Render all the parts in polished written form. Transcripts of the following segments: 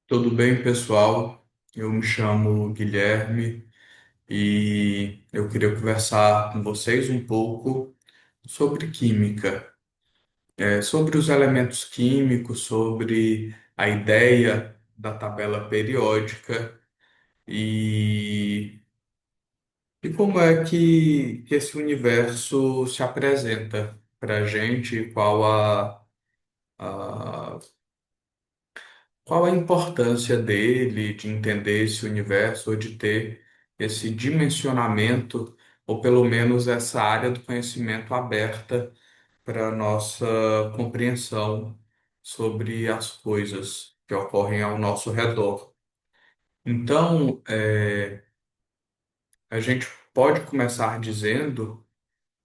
Tudo bem, pessoal? Eu me chamo Guilherme e eu queria conversar com vocês um pouco sobre química, sobre os elementos químicos, sobre a ideia da tabela periódica e, e como é que esse universo se apresenta para a gente, a qual a importância dele, de entender esse universo, ou de ter esse dimensionamento, ou pelo menos essa área do conhecimento aberta para a nossa compreensão sobre as coisas que ocorrem ao nosso redor. Então, a gente pode começar dizendo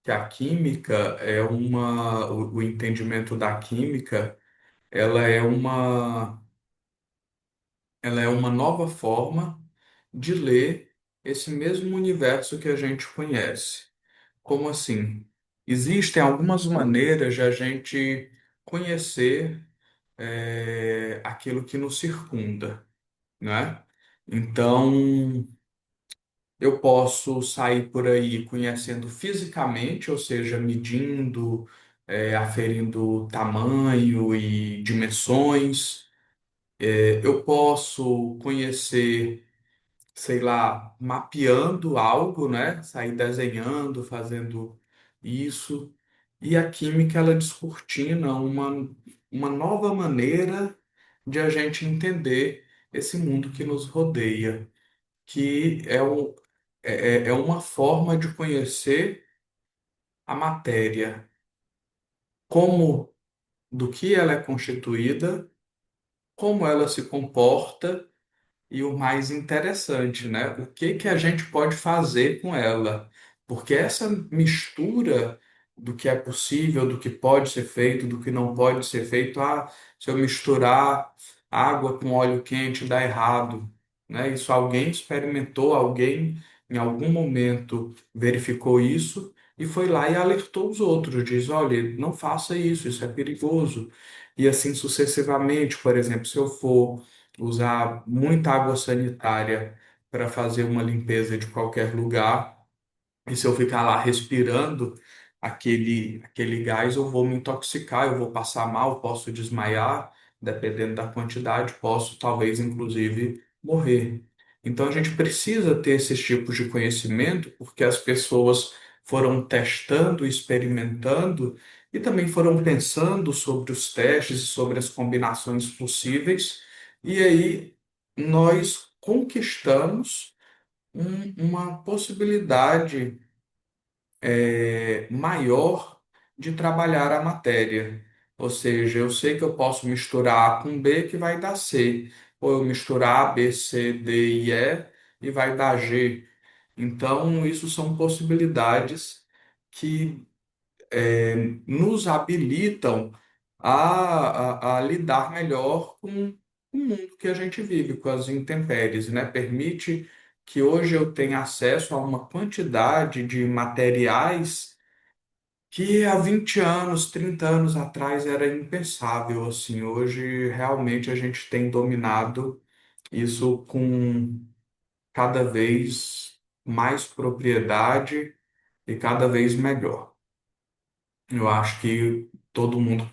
que a química o entendimento da química, ela é uma ela é uma nova forma de ler esse mesmo universo que a gente conhece. Como assim? Existem algumas maneiras de a gente conhecer aquilo que nos circunda, né? Então, eu posso sair por aí conhecendo fisicamente, ou seja, medindo, aferindo tamanho e dimensões. Eu posso conhecer, sei lá, mapeando algo, né? Sair desenhando, fazendo isso. E a química, ela descortina uma nova maneira de a gente entender esse mundo que nos rodeia, que é uma forma de conhecer a matéria, como, do que ela é constituída, como ela se comporta. E o mais interessante, né? O que que a gente pode fazer com ela? Porque essa mistura do que é possível, do que pode ser feito, do que não pode ser feito, se eu misturar água com óleo quente dá errado, né? Isso alguém experimentou, alguém em algum momento verificou isso e foi lá e alertou os outros, diz, olha, não faça isso, isso é perigoso. E assim sucessivamente, por exemplo, se eu for usar muita água sanitária para fazer uma limpeza de qualquer lugar, e se eu ficar lá respirando aquele gás, eu vou me intoxicar, eu vou passar mal, posso desmaiar, dependendo da quantidade, posso talvez inclusive morrer. Então a gente precisa ter esses tipos de conhecimento, porque as pessoas foram testando, experimentando e também foram pensando sobre os testes e sobre as combinações possíveis, e aí nós conquistamos uma possibilidade maior de trabalhar a matéria. Ou seja, eu sei que eu posso misturar A com B que vai dar C, ou eu misturar A, B, C, D e E vai dar G. Então, isso são possibilidades que nos habilitam a lidar melhor com o mundo que a gente vive, com as intempéries, né? Permite que hoje eu tenha acesso a uma quantidade de materiais que há 20 anos, 30 anos atrás era impensável, assim. Hoje realmente a gente tem dominado isso com cada vez mais propriedade e cada vez melhor. Eu acho que todo mundo,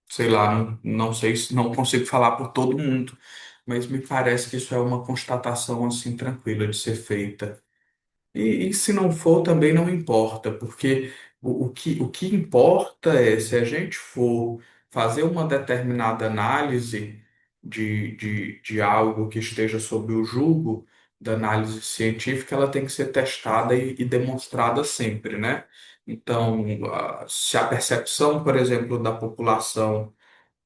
sei lá, não sei se não consigo falar por todo mundo, mas me parece que isso é uma constatação assim tranquila de ser feita. E se não for, também não importa, porque o que importa é se a gente for fazer uma determinada análise de algo que esteja sob o julgo da análise científica, ela tem que ser testada e demonstrada sempre, né? Então, se a percepção, por exemplo, da população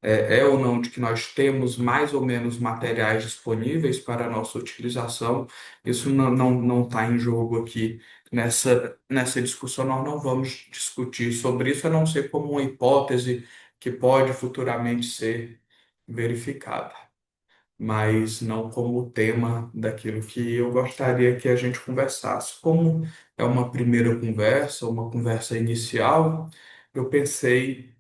é ou não de que nós temos mais ou menos materiais disponíveis para a nossa utilização, isso não está em jogo aqui nessa discussão. Nós não vamos discutir sobre isso, a não ser como uma hipótese que pode futuramente ser verificada, mas não como o tema daquilo que eu gostaria que a gente conversasse. Como é uma primeira conversa, uma conversa inicial, eu pensei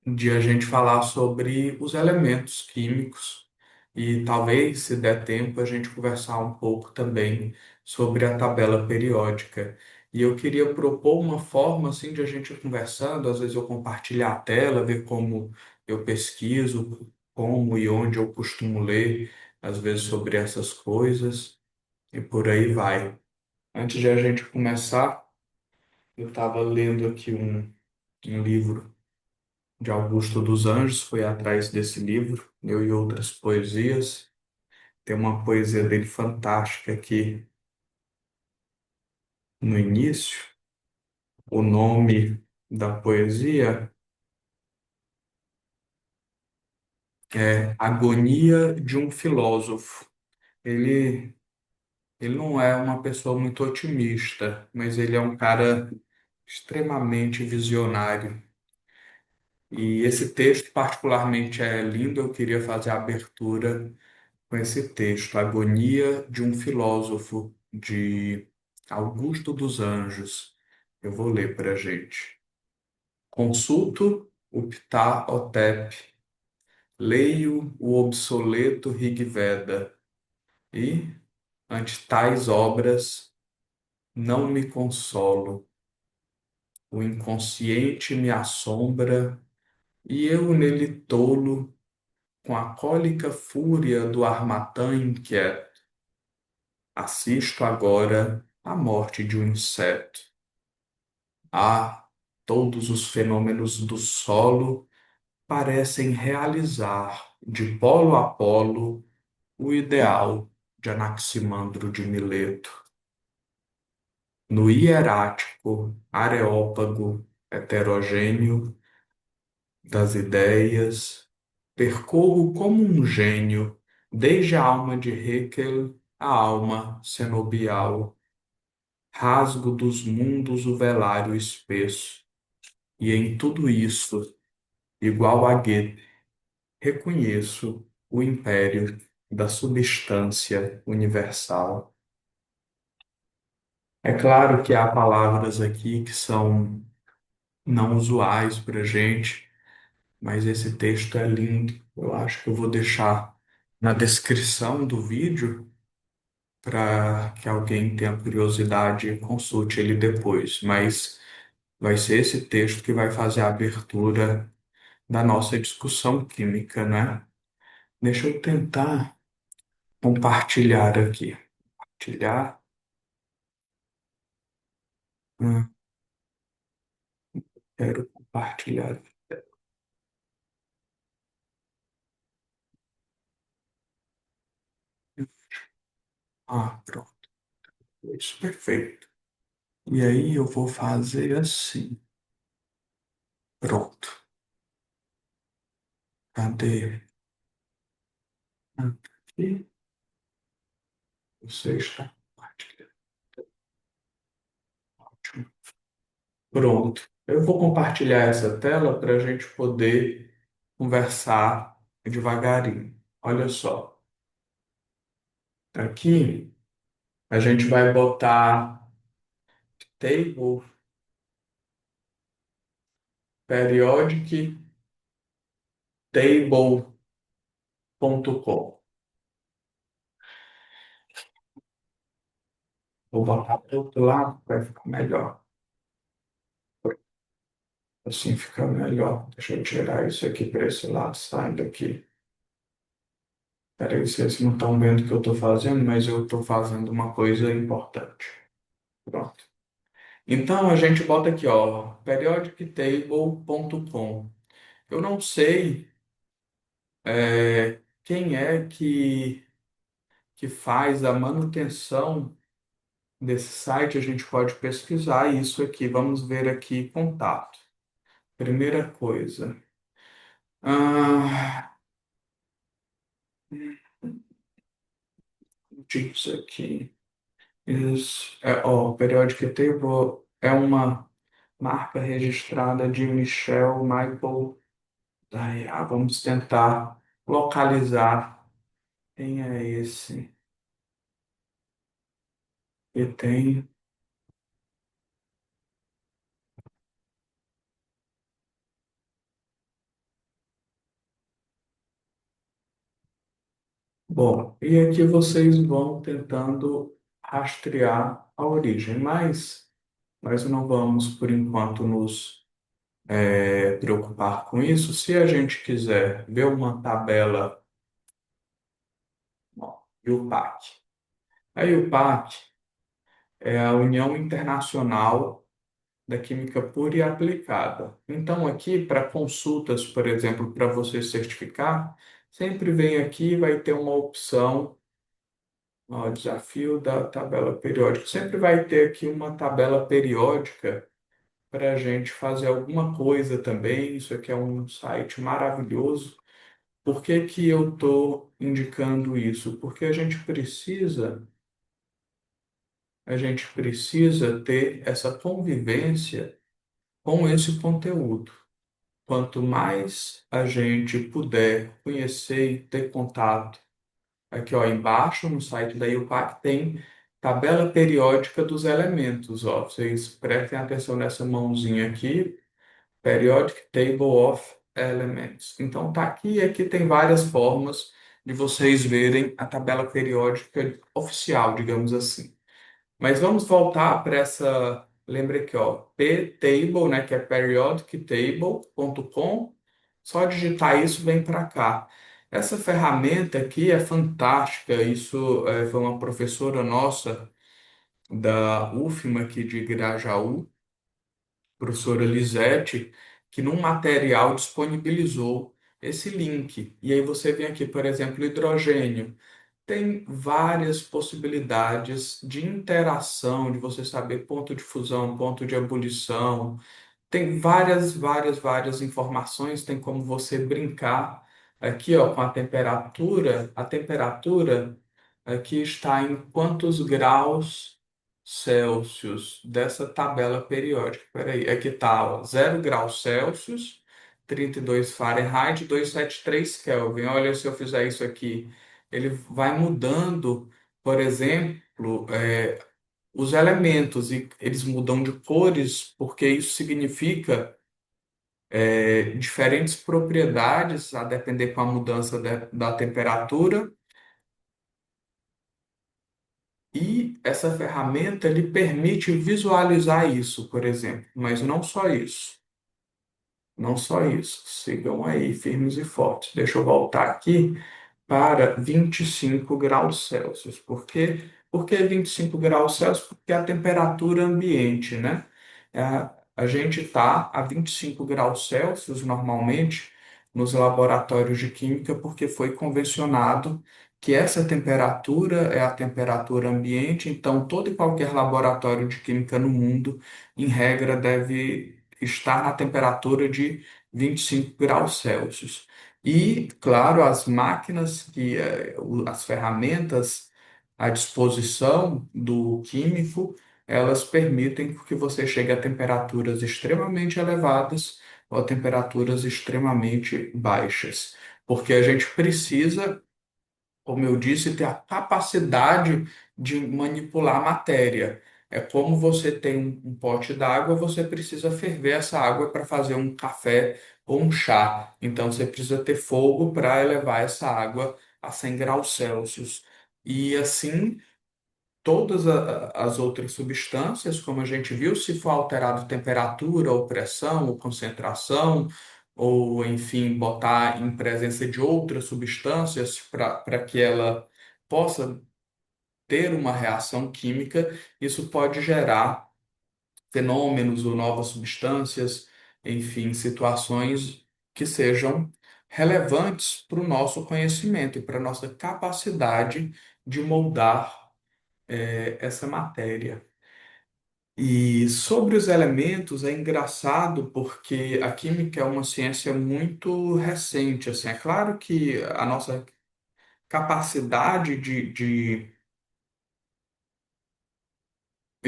de a gente falar sobre os elementos químicos E talvez, se der tempo, a gente conversar um pouco também sobre a tabela periódica. E eu queria propor uma forma assim de a gente ir conversando, às vezes eu compartilhar a tela, ver como eu pesquiso, como e onde eu costumo ler, às vezes sobre essas coisas, e por aí vai. Antes de a gente começar, eu estava lendo aqui um livro de Augusto dos Anjos, foi atrás desse livro, Eu e Outras Poesias. Tem uma poesia dele fantástica aqui no início. O nome da poesia é Agonia de um Filósofo. Ele, ele não é uma pessoa muito otimista, mas ele é um cara extremamente visionário. E esse texto, particularmente, é lindo. Eu queria fazer a abertura com esse texto, Agonia de um Filósofo, de Augusto dos Anjos. Eu vou ler para a gente. Consulto o Ptah Hotep, leio o obsoleto Rig Veda e, ante tais obras, não me consolo. O inconsciente me assombra e eu nele tolo com a cólica fúria do armatã inquieto. Assisto agora à morte de um inseto. Ah, todos os fenômenos do solo parecem realizar, de polo a polo, o ideal de Anaximandro de Mileto. No hierático areópago heterogêneo das ideias, percorro como um gênio, desde a alma de Haeckel à alma cenobial, rasgo dos mundos o velário espesso, e em tudo isso, igual a Goethe, reconheço o império da substância universal. É claro que há palavras aqui que são não usuais para a gente, mas esse texto é lindo. Eu acho que eu vou deixar na descrição do vídeo para que alguém tenha curiosidade e consulte ele depois. Mas vai ser esse texto que vai fazer a abertura da nossa discussão química, né? Deixa eu tentar compartilhar aqui. Compartilhar. Hum, Quero compartilhar. Pronto. Isso, perfeito. E aí eu vou fazer assim. Pronto. Cadê? Aqui. Você está compartilhando. Ótimo. Pronto. Eu vou compartilhar essa tela para a gente poder conversar devagarinho. Olha só. Aqui a gente vai botar table periodic table.com. Vou botar para o outro lado, vai ficar melhor. Assim fica melhor. Deixa eu tirar isso aqui para esse lado, saindo aqui. Peraí, vocês não estão vendo o que eu estou fazendo, mas eu estou fazendo uma coisa importante. Pronto. Então a gente bota aqui, ó, periodictable.com. Eu não sei quem é que faz a manutenção desse site, a gente pode pesquisar isso aqui. Vamos ver aqui contato. Primeira coisa. Ah, diz aqui. Ó, Periodic Table é uma marca registrada de Michel Michael. Vamos tentar localizar quem é esse. E tem. Bom, e aqui vocês vão tentando rastrear a origem, mas nós não vamos, por enquanto, nos preocupar com isso. Se a gente quiser ver uma tabela, ó, UPAC. A UPAC é a União Internacional da Química Pura e Aplicada. Então, aqui, para consultas, por exemplo, para você certificar, sempre vem aqui e vai ter uma opção, ó, desafio da tabela periódica. Sempre vai ter aqui uma tabela periódica para a gente fazer alguma coisa também. Isso aqui é um site maravilhoso. Por que que eu estou indicando isso? Porque a gente precisa ter essa convivência com esse conteúdo. Quanto mais a gente puder conhecer e ter contato, aqui ó, embaixo no site da IUPAC tem tabela periódica dos elementos. Ó. Vocês prestem atenção nessa mãozinha aqui, Periodic Table of Elements. Então tá aqui e aqui tem várias formas de vocês verem a tabela periódica oficial, digamos assim. Mas vamos voltar para essa. Lembra aqui, ó, ptable, né, que é periodictable.com. Só digitar isso, vem para cá. Essa ferramenta aqui é fantástica. Isso foi uma professora nossa da UFMA aqui de Grajaú, professora Lisete, que num material disponibilizou esse link. E aí você vem aqui, por exemplo, hidrogênio. Tem várias possibilidades de interação, de você saber ponto de fusão, ponto de ebulição, tem várias informações, tem como você brincar aqui, ó, com a temperatura. A temperatura aqui está em quantos graus Celsius dessa tabela periódica. Espera aí, aqui está 0 graus Celsius, 32 Fahrenheit, 273 Kelvin. Olha, se eu fizer isso aqui, ele vai mudando, por exemplo, os elementos e eles mudam de cores porque isso significa diferentes propriedades a depender com a mudança da temperatura e essa ferramenta lhe permite visualizar isso, por exemplo, mas não só isso. Não só isso. Sigam aí firmes e fortes. Deixa eu voltar aqui para 25 graus Celsius. Por que 25 graus Celsius? Porque é a temperatura ambiente, né? A gente está a 25 graus Celsius normalmente nos laboratórios de química porque foi convencionado que essa temperatura é a temperatura ambiente, então todo e qualquer laboratório de química no mundo, em regra, deve estar na temperatura de 25 graus Celsius. E, claro, as máquinas, as ferramentas à disposição do químico, elas permitem que você chegue a temperaturas extremamente elevadas ou a temperaturas extremamente baixas. Porque a gente precisa, como eu disse, ter a capacidade de manipular a matéria. É como você tem um pote d'água, você precisa ferver essa água para fazer um café ou um chá. Então você precisa ter fogo para elevar essa água a 100 graus Celsius. E assim, todas as outras substâncias, como a gente viu, se for alterado temperatura ou pressão ou concentração, ou enfim, botar em presença de outras substâncias para que ela possa ter uma reação química, isso pode gerar fenômenos ou novas substâncias, enfim, situações que sejam relevantes para o nosso conhecimento e para a nossa capacidade de moldar essa matéria. E sobre os elementos é engraçado porque a química é uma ciência muito recente. Assim, é claro que a nossa capacidade de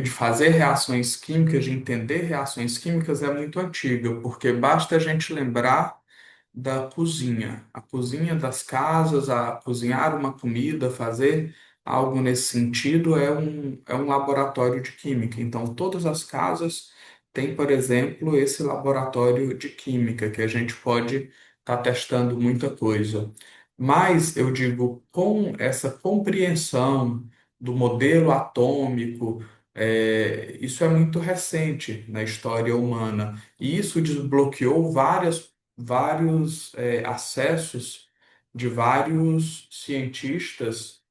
fazer reações químicas, de entender reações químicas é muito antiga, porque basta a gente lembrar da cozinha, a cozinha das casas, a cozinhar uma comida, fazer algo nesse sentido é um laboratório de química. Então, todas as casas têm, por exemplo, esse laboratório de química, que a gente pode estar testando muita coisa. Mas eu digo, com essa compreensão do modelo atômico, isso é muito recente na história humana, e isso desbloqueou vários acessos de vários cientistas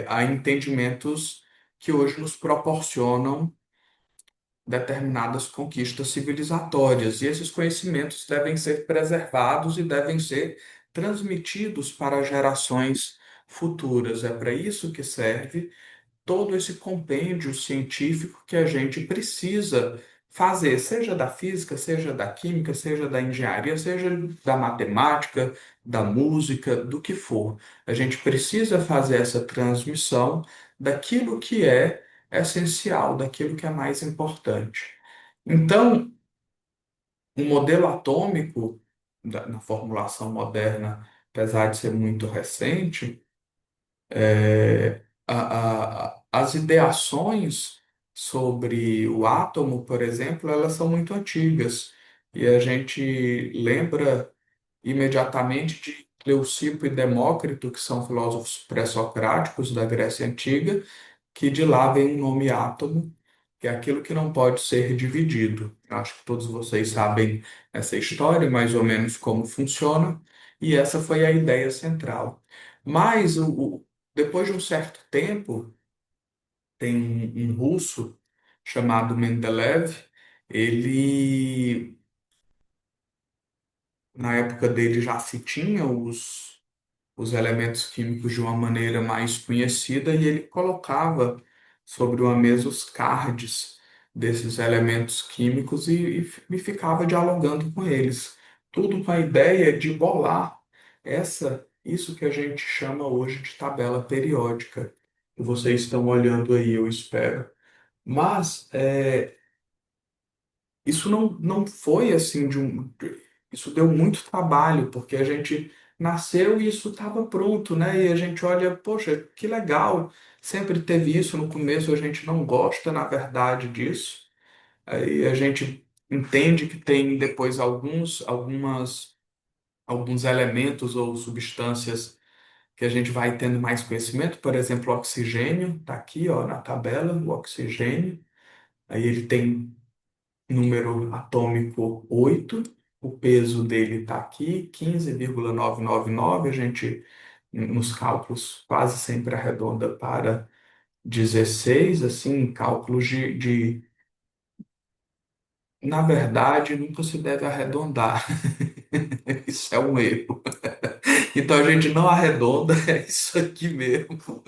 a entendimentos que hoje nos proporcionam determinadas conquistas civilizatórias, e esses conhecimentos devem ser preservados e devem ser transmitidos para gerações futuras. É para isso que serve todo esse compêndio científico que a gente precisa fazer, seja da física, seja da química, seja da engenharia, seja da matemática, da música, do que for. A gente precisa fazer essa transmissão daquilo que é essencial, daquilo que é mais importante. Então, o modelo atômico, na formulação moderna, apesar de ser muito recente, as ideações sobre o átomo, por exemplo, elas são muito antigas. E a gente lembra imediatamente de Leucipo e Demócrito, que são filósofos pré-socráticos da Grécia Antiga, que de lá vem o nome átomo, que é aquilo que não pode ser dividido. Eu acho que todos vocês sabem essa história, mais ou menos como funciona, e essa foi a ideia central. Mas depois de um certo tempo, tem um russo chamado Mendeleev, ele, na época dele, já se tinha os elementos químicos de uma maneira mais conhecida e ele colocava sobre uma mesa os cards desses elementos químicos e ficava dialogando com eles. Tudo com a ideia de bolar isso que a gente chama hoje de tabela periódica, que vocês estão olhando aí, eu espero. Mas isso não foi assim isso deu muito trabalho, porque a gente nasceu e isso estava pronto, né? E a gente olha, poxa, que legal, sempre teve isso no começo, a gente não gosta, na verdade, disso. Aí a gente entende que tem depois alguns elementos ou substâncias que a gente vai tendo mais conhecimento, por exemplo, o oxigênio, está aqui, ó, na tabela, o oxigênio. Aí ele tem número atômico 8, o peso dele está aqui, 15,999. A gente, nos cálculos, quase sempre arredonda para 16, assim, cálculos na verdade, nunca se deve arredondar. Isso é um erro. Então a gente não arredonda, é isso aqui mesmo.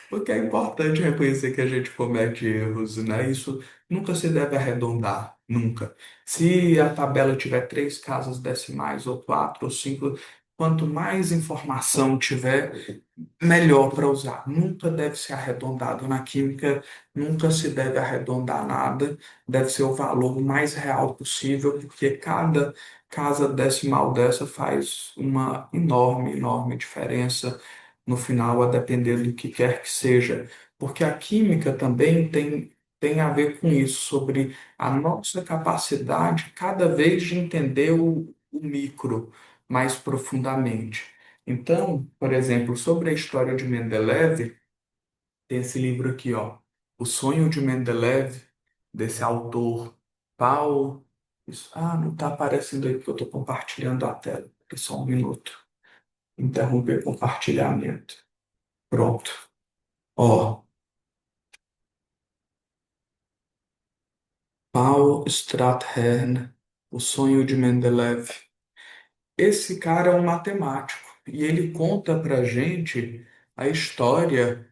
Porque é importante reconhecer que a gente comete erros, né? Isso nunca se deve arredondar, nunca. Se a tabela tiver três casas decimais, ou quatro, ou cinco, quanto mais informação tiver, melhor para usar. Nunca deve ser arredondado na química, nunca se deve arredondar nada, deve ser o valor mais real possível, porque cada casa decimal dessa faz uma enorme, enorme diferença no final, a depender do que quer que seja. Porque a química também tem a ver com isso, sobre a nossa capacidade cada vez de entender o micro mais profundamente. Então, por exemplo, sobre a história de Mendeleev, tem esse livro aqui, ó, O Sonho de Mendeleev, desse autor Paul. Não está aparecendo aí porque eu estou compartilhando a tela. Aqui só um minuto. Interromper compartilhamento. Pronto. Ó, Paul Strathairn, O Sonho de Mendeleev. Esse cara é um matemático e ele conta pra gente a história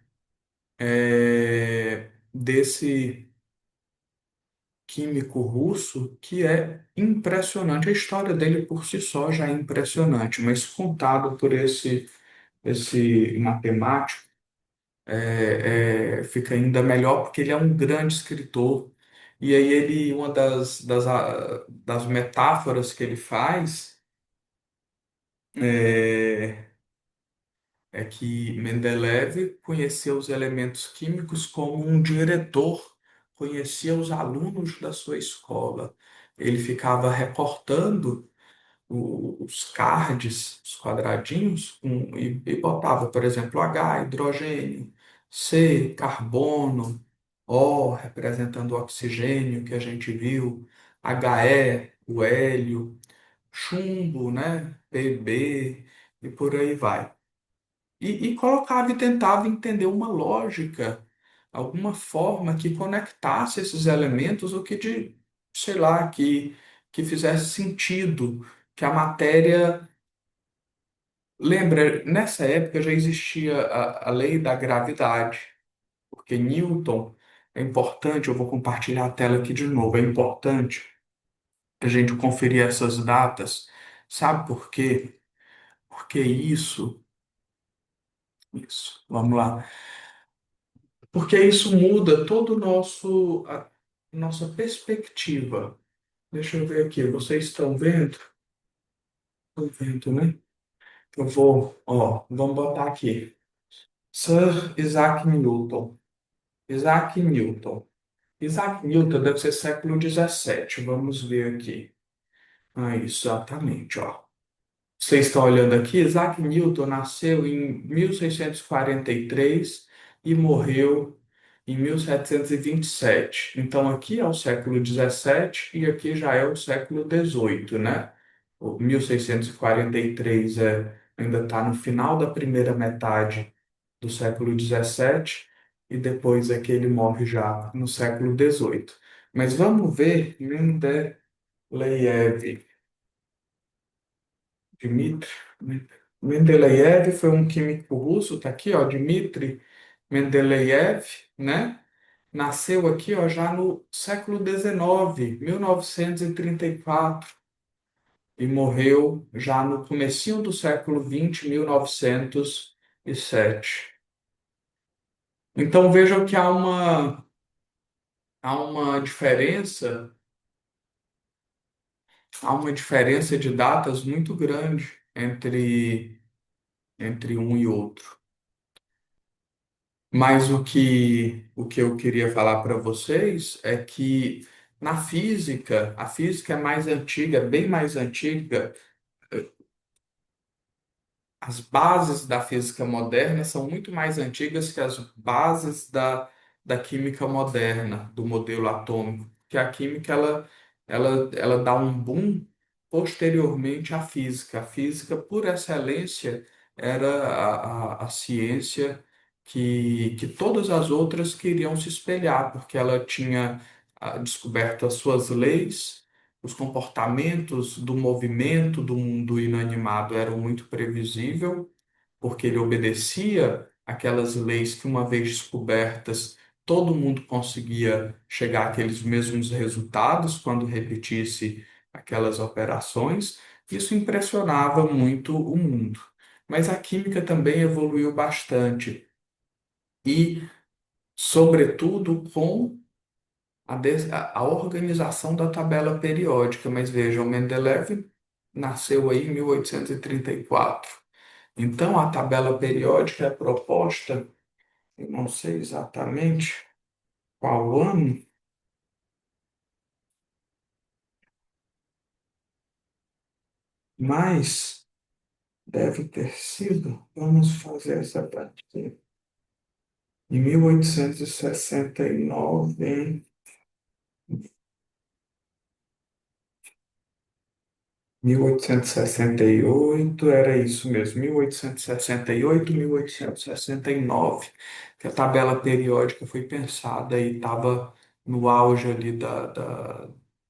desse químico russo que é impressionante. A história dele por si só já é impressionante, mas contado por esse matemático fica ainda melhor porque ele é um grande escritor. E aí uma das metáforas que ele faz é, é que Mendeleev conheceu os elementos químicos como um diretor conhecia os alunos da sua escola. Ele ficava recortando os cards, os quadradinhos, e botava, por exemplo, H, hidrogênio, C, carbono, O, representando o oxigênio que a gente viu, He, o hélio, chumbo, né, Pb, e por aí vai. E colocava e tentava entender uma lógica, alguma forma que conectasse esses elementos, ou que sei lá, que fizesse sentido, que a matéria. Lembra, nessa época já existia a lei da gravidade, porque Newton é importante, eu vou compartilhar a tela aqui de novo, é importante a gente conferir essas datas. Sabe por quê? Porque vamos lá. Porque isso muda todo o nossa perspectiva. Deixa eu ver aqui, vocês estão vendo? Estão vendo, né? Vamos botar aqui. Sir Isaac Newton. Isaac Newton. Isaac Newton deve ser século XVII. Vamos ver aqui. Ah, exatamente, ó. Vocês estão olhando aqui, Isaac Newton nasceu em 1643 e morreu em 1727. Então aqui é o século XVII e aqui já é o século XVIII, né? O 1643 ainda está no final da primeira metade do século XVII e depois é que ele morre já no século XVIII. Mas vamos ver Mendeleev. Dmitri Mendeleev foi um químico russo, tá aqui, ó, Dmitri Mendeleev, né? Nasceu aqui, ó, já no século XIX, 1934, e morreu já no comecinho do século XX, 1907. Então vejam que há uma diferença de datas muito grande entre um e outro. Mas o que eu queria falar para vocês é que na física, a física é mais antiga, bem mais antiga. As bases da física moderna são muito mais antigas que as bases da química moderna, do modelo atômico, que a química ela dá um boom posteriormente à física. A física, por excelência, era a ciência que todas as outras queriam se espelhar, porque ela tinha descoberto as suas leis, os comportamentos do movimento do mundo inanimado eram muito previsível, porque ele obedecia aquelas leis que, uma vez descobertas, todo mundo conseguia chegar àqueles mesmos resultados quando repetisse aquelas operações. Isso impressionava muito o mundo. Mas a química também evoluiu bastante e, sobretudo, com a organização da tabela periódica. Mas vejam, Mendeleev nasceu aí em 1834. Então, a tabela periódica é proposta, eu não sei exatamente qual ano, mas deve ter sido, vamos fazer essa prática, em 1869. 1868, era isso mesmo, 1868, 1869, que a tabela periódica foi pensada e estava no auge ali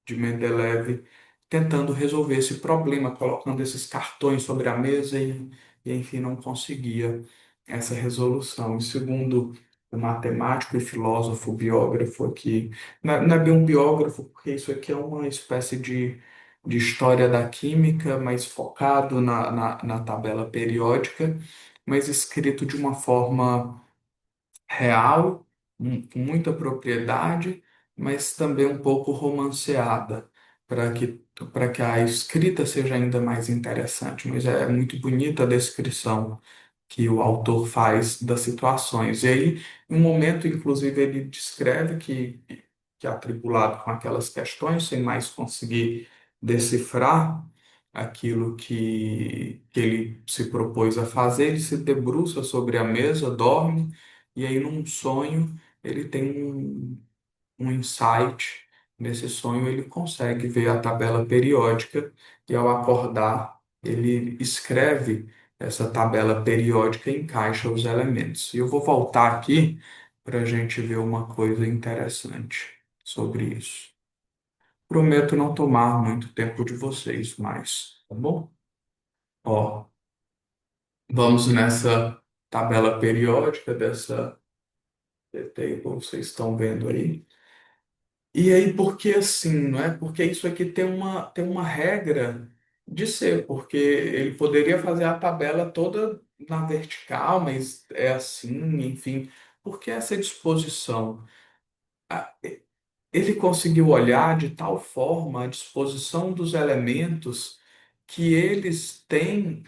de Mendeleev, tentando resolver esse problema, colocando esses cartões sobre a mesa e enfim, não conseguia essa resolução. E segundo o matemático e filósofo biógrafo aqui, não é bem um biógrafo, porque isso aqui é uma espécie de história da química, mas focado na tabela periódica, mas escrito de uma forma real, com muita propriedade, mas também um pouco romanceada, para que a escrita seja ainda mais interessante. Mas é muito bonita a descrição que o autor faz das situações. E aí, em um momento, inclusive, ele descreve que atribulado com aquelas questões, sem mais conseguir decifrar, aquilo que ele se propôs a fazer, ele se debruça sobre a mesa, dorme, e aí num sonho ele tem um insight. Nesse sonho ele consegue ver a tabela periódica e ao acordar ele escreve essa tabela periódica e encaixa os elementos. E eu vou voltar aqui para a gente ver uma coisa interessante sobre isso. Prometo não tomar muito tempo de vocês mais, tá bom? Ó, vamos nessa tabela periódica dessa table, vocês estão vendo aí. E aí, porque assim, não é? Porque isso aqui tem uma regra de ser, porque ele poderia fazer a tabela toda na vertical, mas é assim, enfim. Por que essa disposição? Ah, ele conseguiu olhar de tal forma a disposição dos elementos que eles têm,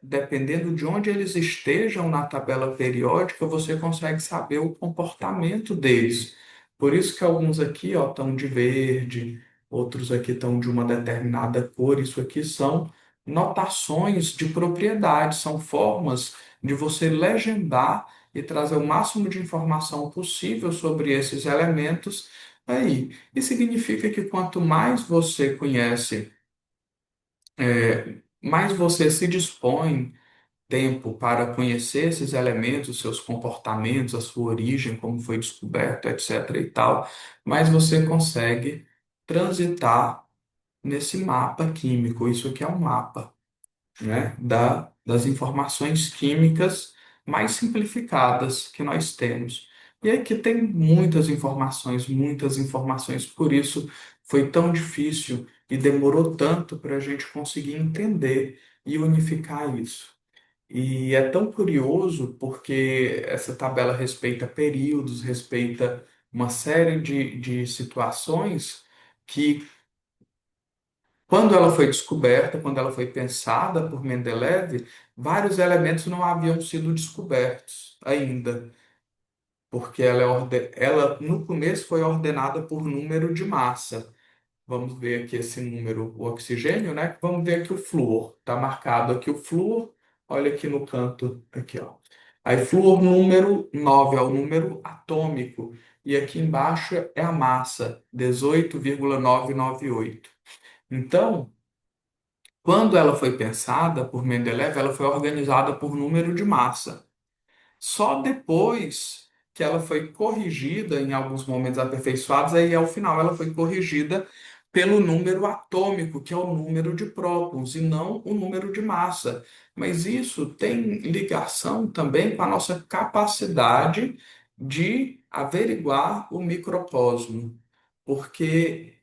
dependendo de onde eles estejam na tabela periódica, você consegue saber o comportamento deles. Por isso que alguns aqui, ó, estão de verde, outros aqui estão de uma determinada cor. Isso aqui são notações de propriedade, são formas de você legendar e trazer o máximo de informação possível sobre esses elementos aí. E significa que quanto mais você conhece, mais você se dispõe tempo para conhecer esses elementos, os seus comportamentos, a sua origem, como foi descoberto, etc. e tal, mais você consegue transitar nesse mapa químico. Isso aqui é um mapa, né, das informações químicas mais simplificadas que nós temos. E aqui tem muitas informações, por isso foi tão difícil e demorou tanto para a gente conseguir entender e unificar isso. E é tão curioso porque essa tabela respeita períodos, respeita uma série de situações que quando ela foi descoberta, quando ela foi pensada por Mendeleev, vários elementos não haviam sido descobertos ainda, porque ela no começo foi ordenada por número de massa. Vamos ver aqui esse número, o oxigênio, né? Vamos ver aqui o flúor. Está marcado aqui o flúor. Olha aqui no canto, aqui, ó. Aí flúor número 9 é o número atômico. E aqui embaixo é a massa, 18,998. Então, quando ela foi pensada por Mendeleev, ela foi organizada por número de massa. Só depois que ela foi corrigida, em alguns momentos aperfeiçoados, aí ao final ela foi corrigida pelo número atômico, que é o número de prótons, e não o número de massa. Mas isso tem ligação também com a nossa capacidade de averiguar o microcosmo, porque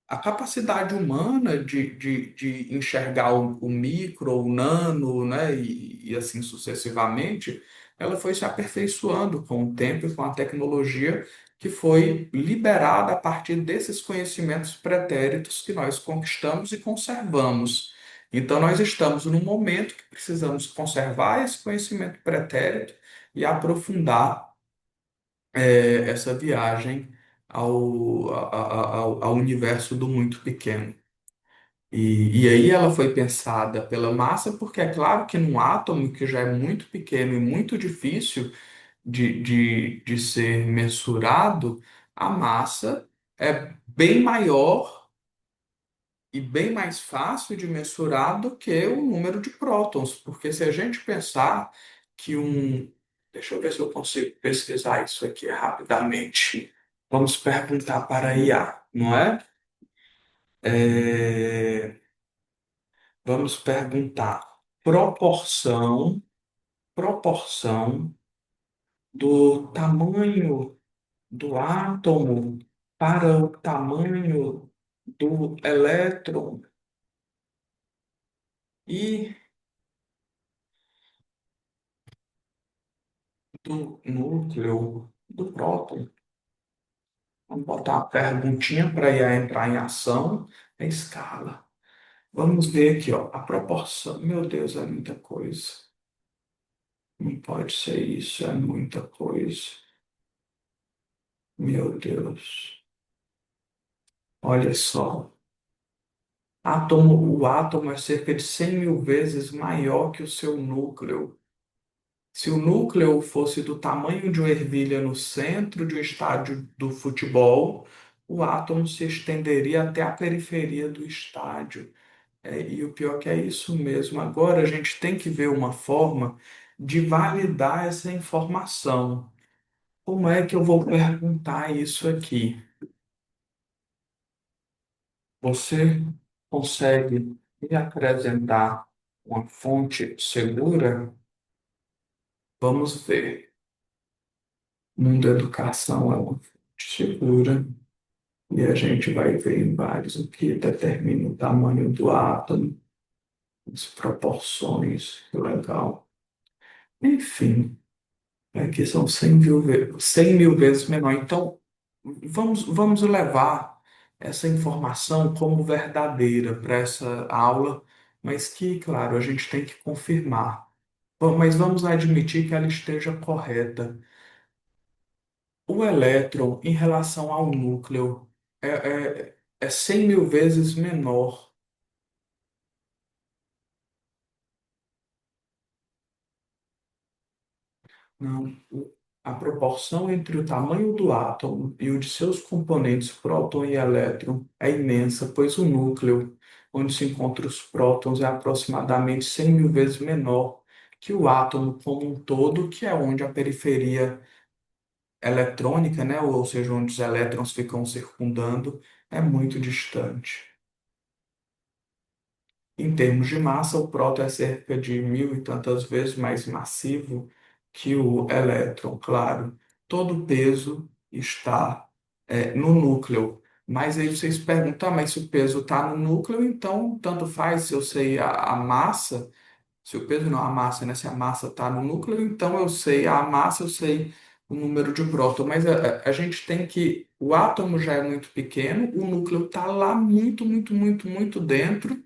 a capacidade humana de enxergar o micro, o nano, né, e assim sucessivamente, ela foi se aperfeiçoando com o tempo e com a tecnologia que foi liberada a partir desses conhecimentos pretéritos que nós conquistamos e conservamos. Então, nós estamos num momento que precisamos conservar esse conhecimento pretérito e aprofundar essa viagem ao universo do muito pequeno. E aí ela foi pensada pela massa, porque é claro que num átomo que já é muito pequeno e muito difícil de ser mensurado, a massa é bem maior e bem mais fácil de mensurar do que o número de prótons, porque se a gente pensar que um. Deixa eu ver se eu consigo pesquisar isso aqui rapidamente. Vamos perguntar para a IA, não é? É, Vamos perguntar proporção do tamanho do átomo para o tamanho do elétron e do núcleo do próton. Vamos botar uma perguntinha para IA entrar em ação. É escala. Vamos ver aqui, ó, a proporção. Meu Deus, é muita coisa. Não pode ser isso, é muita coisa. Meu Deus. Olha só. O átomo é cerca de 100 mil vezes maior que o seu núcleo. Se o núcleo fosse do tamanho de uma ervilha no centro de um estádio do futebol, o átomo se estenderia até a periferia do estádio. E o pior que é isso mesmo. Agora a gente tem que ver uma forma de validar essa informação. Como é que eu vou perguntar isso aqui? Você consegue me apresentar uma fonte segura? Vamos ver. Mundo Educação é uma fonte segura e a gente vai ver em vários o que determina o tamanho do átomo, as proporções, que legal. Enfim, aqui são 100 mil vezes menor. Então, vamos levar essa informação como verdadeira para essa aula, mas que, claro, a gente tem que confirmar. Mas vamos admitir que ela esteja correta. O elétron, em relação ao núcleo, é 100 mil vezes menor. Não, a proporção entre o tamanho do átomo e o de seus componentes, próton e elétron, é imensa, pois o núcleo, onde se encontram os prótons, é aproximadamente 100 mil vezes menor que o átomo como um todo, que é onde a periferia eletrônica, né, ou seja, onde os elétrons ficam circundando, é muito distante. Em termos de massa, o próton é cerca de mil e tantas vezes mais massivo que o elétron, claro. Todo o peso está no núcleo. Mas aí vocês perguntam, "Ah, mas se o peso está no núcleo, então tanto faz se eu sei a massa. Se o peso não, a massa, né? Se a massa está no núcleo, então eu sei a massa, eu sei o número de prótons. Mas a gente tem que. O átomo já é muito pequeno, o núcleo está lá muito, muito, muito, muito dentro,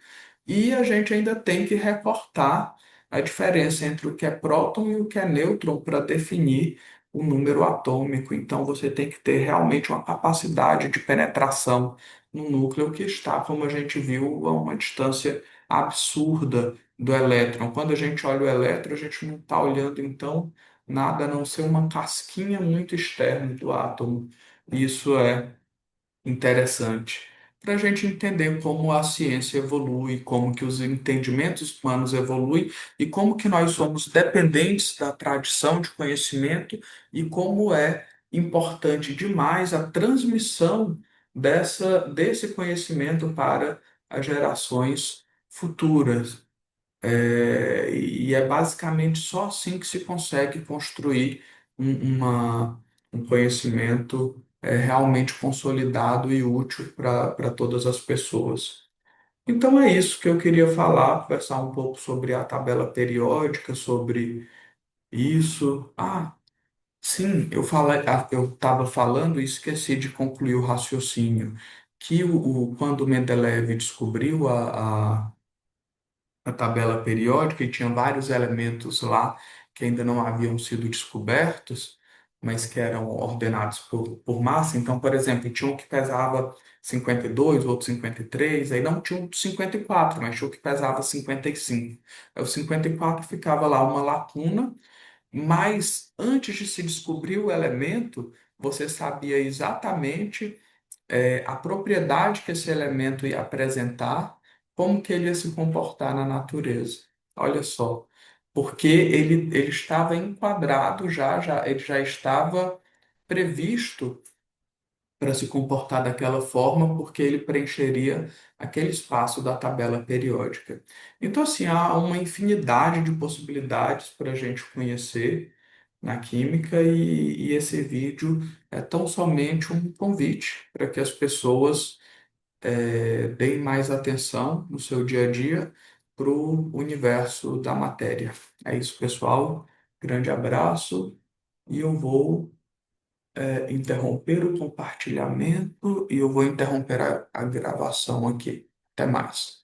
e a gente ainda tem que recortar a diferença entre o que é próton e o que é nêutron para definir o número atômico. Então você tem que ter realmente uma capacidade de penetração no núcleo que está, como a gente viu, a uma distância absurda do elétron. Quando a gente olha o elétron, a gente não está olhando, então, nada a não ser uma casquinha muito externa do átomo. Isso é interessante para a gente entender como a ciência evolui, como que os entendimentos humanos evoluem e como que nós somos dependentes da tradição de conhecimento e como é importante demais a transmissão desse conhecimento para as gerações futuras. E é basicamente só assim que se consegue construir um conhecimento realmente consolidado e útil para todas as pessoas. Então é isso que eu queria falar, conversar um pouco sobre a tabela periódica, sobre isso. Ah, sim, eu estava falando e esqueci de concluir o raciocínio, que quando Mendeleev descobriu a tabela periódica e tinha vários elementos lá que ainda não haviam sido descobertos, mas que eram ordenados por massa. Então, por exemplo, tinha um que pesava 52, outro 53, aí não tinha um 54, mas tinha um que pesava 55. Aí o 54 ficava lá uma lacuna, mas antes de se descobrir o elemento, você sabia exatamente a propriedade que esse elemento ia apresentar, como que ele ia se comportar na natureza. Olha só, porque ele estava enquadrado ele já estava previsto para se comportar daquela forma, porque ele preencheria aquele espaço da tabela periódica. Então, assim, há uma infinidade de possibilidades para a gente conhecer na química, e esse vídeo é tão somente um convite para que as pessoas deem mais atenção no seu dia a dia para o universo da matéria. É isso, pessoal. Grande abraço e eu vou interromper o compartilhamento e eu vou interromper a gravação aqui. Até mais.